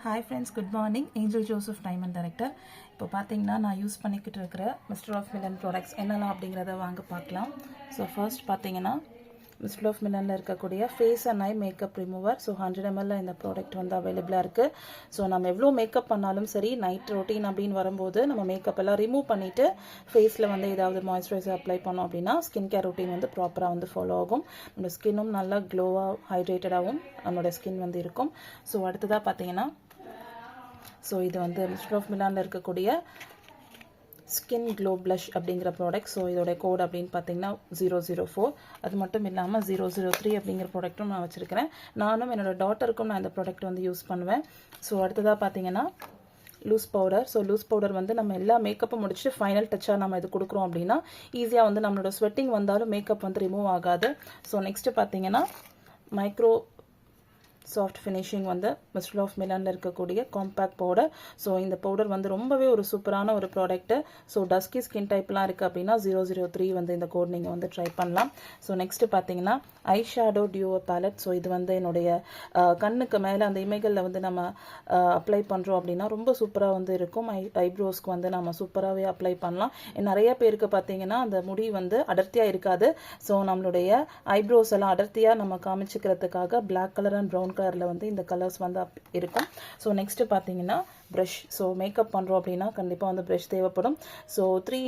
Hi friends, good morning. Angel Joseph diamond director. இப்போ பார்த்தீங்கன்னா நான் யூஸ் பண்ணிக்கிட்டு இருக்கிற மிஸ்டர் ஆஃப் மிலன் ப்ராடக்ட்ஸ் என்னெல்லாம் அப்படிங்கிறத வாங்க பார்க்கலாம். ஸோ ஃபர்ஸ்ட் பார்த்தீங்கன்னா மிஸ்டர் ஆஃப் மிலனில் இருக்கக்கூடிய face and eye makeup remover. So 100 ml இந்த ப்ராடக்ட் வந்து அவைலபிளாக இருக்குது. ஸோ நம்ம எவ்வளோ மேக்கப் பண்ணாலும் சரி, நைட் ரொட்டீன் அப்படின்னு வரும்போது நம்ம மேக்கப் எல்லாம் ரிமூவ் பண்ணிவிட்டு ஃபேஸில் வந்து ஏதாவது மாய்ஸ்சரைசர் அப்ளை பண்ணோம் அப்படின்னா ஸ்கின் கேர் ரொட்டீன் வந்து ப்ராப்பராக வந்து ஃபாலோ ஆகும். நம்ம ஸ்கின்னும் நல்லா க்ளோவாக ஹைட்ரேட்டடாகவும் நம்மளோட ஸ்கின் வந்து இருக்கும். ஸோ அடுத்ததாக பார்த்தீங்கன்னா இது வந்து மிஸ்டர் ஆஃப் மிலானில் இருக்கக்கூடிய ஸ்கின் க்ளோ ப்ளஷ் அப்படிங்கிற ப்ராடக்ட். ஸோ இதோட கோட் அப்படின்னு பார்த்தீங்கன்னா 004. அது மட்டும் இல்லாமல் 003 அப்படிங்கிற ப்ராடக்ட்டும் நான் வச்சுருக்கிறேன். நானும் என்னோட டாட்டருக்கும் நான் இந்த ப்ராடக்ட் வந்து யூஸ் பண்ணுவேன். ஸோ அடுத்ததாக பார்த்தீங்கன்னா loose powder. So loose powder வந்து நம்ம எல்லா மேக்கப்பும் முடிச்சுட்டு ஃபைனல் டச்சாக நம்ம இது கொடுக்குறோம் அப்படின்னா ஈஸியாக வந்து நம்மளோட ஸ்வெட்டிங் வந்தாலும் மேக்கப் வந்து ரிமூவ் ஆகாது. ஸோ நெக்ஸ்ட்டு பார்த்தீங்கன்னா மைக்ரோ சாஃப்ட் ஃபினிஷிங் வந்து மிஸ்டர் ஆஃப் மிலானில் இருக்கக்கூடிய காம்பேக்ட் பவுடர். ஸோ இந்த பவுடர் வந்து ரொம்பவே ஒரு சூப்பரான ஒரு ப்ராடக்ட்டு. ஸோ டஸ்கி ஸ்கின் டைப்லாம் இருக்குது அப்படின்னா 003 வந்து இந்த கோட் நீங்கள் வந்து ட்ரை பண்ணலாம். ஸோ நெக்ஸ்ட்டு பார்த்தீங்கன்னா eye shadow duo palette. So இது வந்து என்னுடைய கண்ணுக்கு மேலே அந்த இமைகளில் வந்து நம்ம அப்ளை பண்ணுறோம் அப்படின்னா ரொம்ப சூப்பராக வந்து இருக்கும். ஐப்ரோஸ்க்கு வந்து நம்ம சூப்பராகவே அப்ளை பண்ணலாம். நிறைய பேருக்கு பார்த்தீங்கன்னா அந்த முடி வந்து அடர்த்தியாக இருக்காது. ஸோ நம்மளுடைய ஐப்ரோஸ் எல்லாம் அடர்த்தியாக நம்ம காமிச்சிக்கிறதுக்காக பிளாக் கலர் அண்ட் ப்ரௌன் கலரில் வந்து இந்த கலர்ஸ் வந்து இருக்கும். ஸோ நெக்ஸ்ட்டு பார்த்தீங்கன்னா ப்ரஷ். ஸோ மேக்கப் பண்ணுறோம் அப்படின்னா கண்டிப்பாக வந்து ப்ரஷ் தேவைப்படும். ஸோ 3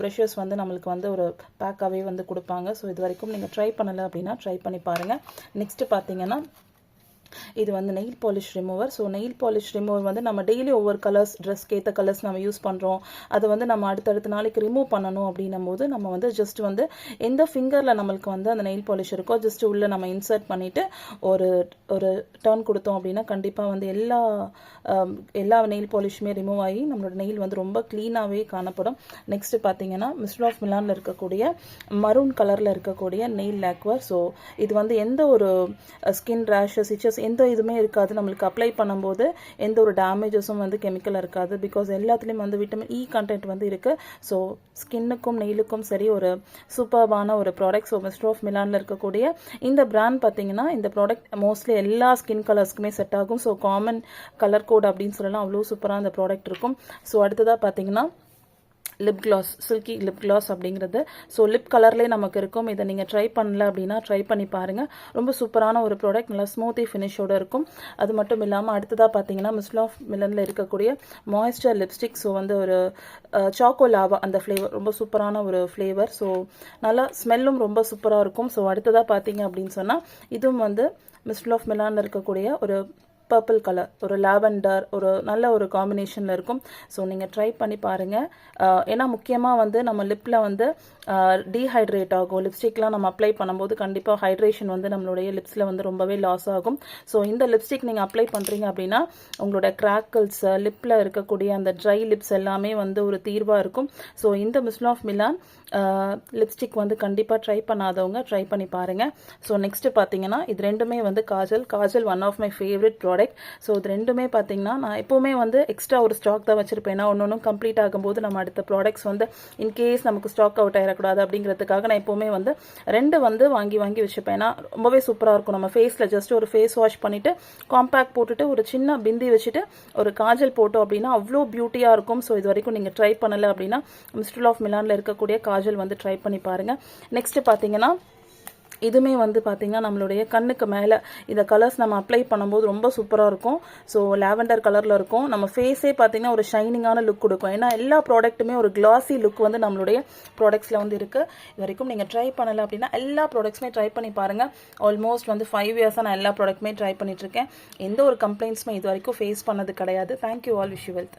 ப்ரஷஸ் வந்து நம்மளுக்கு வந்து ஒரு பேக்காகவே வந்து கொடுப்பாங்க. ஸோ இது வரைக்கும் நீங்கள் ட்ரை பண்ணலை அப்படின்னா ட்ரை பண்ணி பாருங்கள். நெக்ஸ்ட்டு பார்த்தீங்கன்னா இது வந்து nail polish remover. So nail polish remover வந்து நம்ம டெய்லி ஒவ்வொரு கலர்ஸ், ட்ரெஸ்க்கு ஏற்ற கலர்ஸ் நம்ம யூஸ் பண்ணுறோம். அதை வந்து நம்ம அடுத்தடுத்த நாளைக்கு ரிமூவ் பண்ணணும் அப்படின்னும் போது நம்ம வந்து ஜஸ்ட் வந்து எந்த ஃபிங்கரில் நம்மளுக்கு வந்து அந்த நெயில் பாலிஷ் இருக்கோ ஜஸ்ட் உள்ளே நம்ம இன்சர்ட் பண்ணிவிட்டு ஒரு ஒரு டர்ன் கொடுத்தோம் அப்படின்னா கண்டிப்பாக வந்து எல்லா நெயில் பாலிஷுமே ரிமூவ் ஆகி நம்மளோட நெயில் வந்து ரொம்ப க்ளீனாகவே காணப்படும். நெக்ஸ்ட்டு பார்த்தீங்கன்னா மிஸ்டர் ஆஃப் மிலானில் இருக்கக்கூடிய மரூன் கலரில் இருக்கக்கூடிய நெயில் லாக்வர். ஸோ இது வந்து எந்த ஒரு ஸ்கின் ரேஷஸ், இச்சஸ் எந்த இதுவுமே இருக்காது. நம்மளுக்கு அப்ளை பண்ணும்போது எந்த ஒரு டேமேஜஸும் வந்து கெமிக்கல் இருக்காது. பிகாஸ் எல்லாத்துலேயும் வந்து விட்டமின் இ கண்டென்ட் வந்து இருக்குது. ஸோ ஸ்கின்னுக்கும் நெயிலுக்கும் சரி ஒரு சூப்பர்பான ஒரு ப்ராடக்ட். ஸோ மிஸ்டர் ஆஃப் மிலானில் இருக்கக்கூடிய இந்த பிராண்ட் பார்த்தீங்கன்னா இந்த ப்ராடக்ட் மோஸ்ட்லி எல்லா ஸ்கின் கலர்ஸ்க்குமே செட் ஆகும். ஸோ காமன் கலர் கோட் அப்படின்னு சொல்லலாம். அவ்வளோ சூப்பராக இந்த ப்ராடக்ட் இருக்கும். ஸோ அடுத்ததாக பார்த்தீங்கன்னா lip gloss, silky lip gloss அப்படிங்கிறது. ஸோ லிப் கலர்லேயே நமக்கு இருக்கும். இதை நீங்கள் ட்ரை பண்ணல அப்படின்னா ட்ரை பண்ணி பாருங்கள். ரொம்ப சூப்பரான ஒரு ப்ராடக்ட், நல்லா ஸ்மூத்தி ஃபினிஷோடு இருக்கும். அது மட்டும் இல்லாமல் அடுத்ததாக பார்த்தீங்கன்னா மிஸ்டர் ஆஃப் மிலனில் இருக்கக்கூடிய மாய்ஸ்சர் லிப்ஸ்டிக். ஸோ வந்து ஒரு சாக்கோ லாவா அந்த ஃப்ளேவர் ரொம்ப சூப்பரான ஒரு ஃப்ளேவர். ஸோ நல்லா ஸ்மெல்லும் ரொம்ப சூப்பராக இருக்கும். ஸோ அடுத்ததாக பார்த்தீங்க அப்படின்னு சொன்னால் இதுவும் வந்து மிஸ்டர் ஆஃப் மிலானில் இருக்கக்கூடிய ஒரு பர்பிள் கலர், ஒரு லாவெண்டர், ஒரு நல்ல ஒரு காம்பினேஷனில் இருக்கும். ஸோ நீங்கள் ட்ரை பண்ணி பாருங்கள். ஏன்னா முக்கியமாக வந்து நம்ம லிப்பில் வந்து டீஹைட்ரேட் ஆகும். லிப்ஸ்டிக்லாம் நம்ம அப்ளை பண்ணும்போது கண்டிப்பாக ஹைட்ரேஷன் வந்து நம்மளுடைய லிப்ஸில் வந்து ரொம்பவே லாஸ் ஆகும். ஸோ இந்த லிப்ஸ்டிக் நீங்கள் அப்ளை பண்ணுறீங்க அப்படின்னா உங்களோட கிராக்கிள்ஸ், லிப்பில் இருக்கக்கூடிய அந்த ட்ரை லிப்ஸ் எல்லாமே வந்து ஒரு தீர்வாக இருக்கும். ஸோ இந்த மிஸ்டர் ஆஃப் மிலான் லிப்ஸ்டிக் வந்து கண்டிப்பாக ட்ரை பண்ணாதவங்க ட்ரை பண்ணி பாருங்கள். ஸோ நெக்ஸ்ட்டு பார்த்தீங்கன்னா இது ரெண்டுமே வந்து kajal one of my favourite product. So இது ரெண்டுமே பார்த்தீங்கன்னா நான் எப்போவுமே வந்து எக்ஸ்ட்ரா ஒரு ஸ்டாக் தான் வச்சுருப்பேன். ஏன்னா ஒன்று கம்ப்ளீட் ஆகும்போது நம்ம அடுத்த ப்ராடக்ட்ஸ் வந்து இன்கேஸ் நமக்கு ஸ்டாக் அவுட் ஆகிடக்கூடாது அப்படிங்கிறதுக்காக நான் எப்போவுமே வந்து 2 வந்து வாங்கி வச்சுப்பேன். ஏன்னா ரொம்பவே சூப்பராக இருக்கும். நம்ம ஃபேஸில் ஜஸ்ட் ஒரு ஃபேஸ் வாஷ் பண்ணிவிட்டு காம்பேக்ட் போட்டுட்டு ஒரு சின்ன பிந்தி வச்சுட்டு ஒரு காஜல் போட்டோம் அப்படின்னா அவ்வளோ பியூட்டியாக இருக்கும். ஸோ இது வரைக்கும் நீங்கள் ட்ரை பண்ணலை அப்படின்னா மிஸ்டர் ஆஃப் மிலானில் இருக்கக்கூடிய காஜல் வந்து ட்ரை பண்ணி பாருங்கள். நெக்ஸ்ட்டு பார்த்தீங்கன்னா இதுவுமே வந்து பார்த்திங்கன்னா நம்மளுடைய கண்ணுக்கு மேலே இந்த கலர்ஸ் நம்ம அப்ளை பண்ணும்போது ரொம்ப சூப்பராக இருக்கும். ஸோ லாவெண்டர் கலரில் இருக்கும். நம்ம ஃபேஸே பார்த்திங்கன்னா ஒரு ஷைனிங்கான லுக் கொடுக்கும். ஏன்னா எல்லா ப்ராடக்ட்டுமே ஒரு கிளாஸி லுக் வந்து நம்மளுடைய ப்ராடக்ட்ஸில் வந்து இருக்குது. இது வரைக்கும் நீங்கள் ட்ரை பண்ணலை அப்படின்னா எல்லா ப்ராடக்ட்ஸுமே ட்ரை பண்ணி பாருங்கள். ஆல்மோஸ்ட் வந்து 5 இயர்ஸாக நான் எல்லா ப்ராடக்ட்டுமே ட்ரை பண்ணிகிட்ருக்கேன். எந்த ஒரு கம்ப்ளைண்ட்ஸுமே இது வரைக்கும் ஃபேஸ் பண்ணது கிடையாது. Thank you all. Wish you wealth.